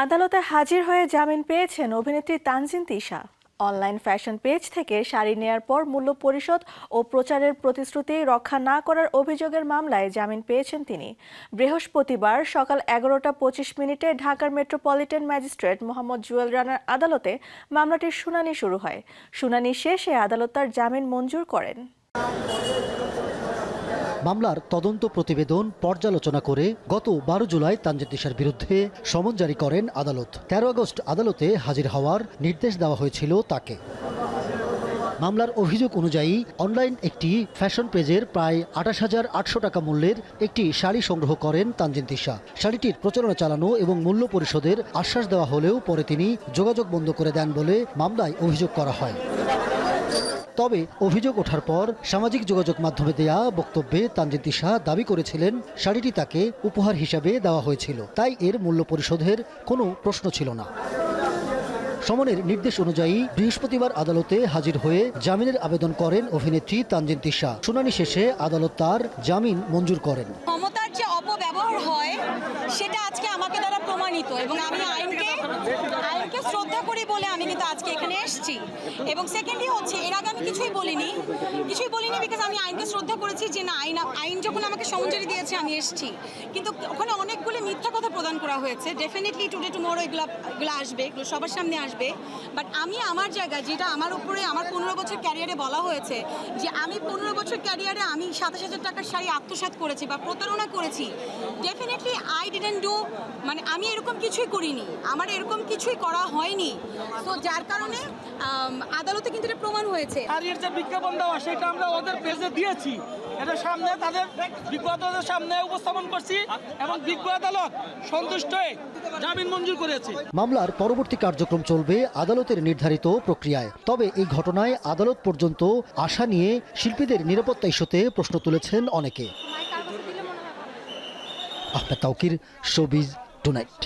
আদালতে হাজির হয়ে জামিন পেয়েছেন অভিনেত্রী Tanjin Tisha. Online fashion page থেকে শাড়ি নেয়ার পর মূল্য পরিশোধ ও প্রচারের প্রতিশ্রুতি রক্ষা না করার অভিযোগের মামলায় জামিন পেয়েছেন তিনি। বৃহস্পতিবার সকাল 11টা 25 মিনিটে ঢাকার মেট্রোপলিটন ম্যাজিস্ট্রেট মোহাম্মদ জুয়েল রানার আদালতে মামলাটির শুনানি শুরু হয়। শুনানি শেষে আদালত তার জামিন মঞ্জুর করেন। মামলার তদন্ত প্রতিবেদন পর্যালোচনা করে গত 12 জুলাই তানজিন তিশার বিরুদ্ধে সমন জারি করেন আদালত। 13 আগস্ট আদালতে হাজির হওয়ার নির্দেশ দেওয়া হয়েছিল তাকে। মামলার অভিযোগ অনুযায়ী অনলাইন একটি ফ্যাশন পেজের প্রায় 28,800 টাকা মূল্যের একটি শাড়ি সংগ্রহ করেন তানজিন তিশা। শাড়িটির প্রচারণা চালানো এবং মূল্য পরিশোধের আশ্বাস দেওয়া হলেও পরে তিনি যোগাযোগ বন্ধ করে দেন বলে মামলায় অভিযোগ করা হয়। তবে অভিযোগ ওঠার পর সামাজিক যোগাযোগ মাধ্যমে দেয়া বক্তব্যে তানজিন তিশা দাবি করেছিলেন শাড়িটি তাকে উপহার হিসাবে দেওয়া হয়েছিল, তাই এর মূল্য পরিশোধের কোনো প্রশ্ন ছিল না। সমনের নির্দেশ অনুযায়ী বৃহস্পতিবার আদালতে হাজির হয়ে জামিনের আবেদন করেন অভিনেত্রী তানজিন তিশা। শুনানি শেষে আদালত তার জামিন মঞ্জুর করেন। ক্ষমতার যে অপব্যবহার হয় সেটা আজকে আমাকে দ্বারা প্রমাণিত এবং আমি আইনকে শ্রদ্ধা করি বলে আমি কিন্তু আজকে এখানে এসেছি। এবং সেকেন্ডলি হচ্ছে এর আগে আমি কিছুই বলিনি বিকজ আমি আইনকে শ্রদ্ধা করেছি যে না আইন যখন আমাকে সমঞ্জরি দিয়েছে আমি এসেছি। কিন্তু ওখানে অনেকগুলো মিথ্যা কথা প্রদান করা হয়েছে। ডেফিনেটলি টুডে টুমরো এগুলো আসবে, এগুলো সবার সামনে আসবে। বাট আমি আমার জায়গায় যেটা আমার উপরে আমার 15 বছর ক্যারিয়ারে বলা হয়েছে যে আমি 15 বছর ক্যারিয়ারে আমি 27,000 টাকার শাড়ি আত্মসাৎ করেছি বা প্রতারণা করেছি। ডেফিনেটলি আই ডিডন্ট ডু, মানে আমি এরকম কিছুই করিনি, আমার এরকম কিছুই করা হয়নি। তো যার কারণে আদালতে কিন্তু এটা প্রমাণ হয়েছে। শাড়ির যে বিজ্ঞাপন দেওয়া সেটা আমরা ওদের পেজে দিয়েছি, এটা সামনে তাদের বিজ্ঞ আদালতের সামনে উপস্থাপন করছি এবং বিজ্ঞ আদালত সন্তুষ্ট হয়ে জামিন মঞ্জুর করেছে। মামলার পরবর্তী কার্যক্রম চলবে আদালতের নির্ধারিত প্রক্রিয়ায়। তবে এই ঘটনায় আদালত পর্যন্ত আসা নিয়ে শিল্পীদের নিরাপত্তা ইস্যুতে প্রশ্ন তুলেছেন অনেকে। Ahmed Tauquir, showbiz tonight.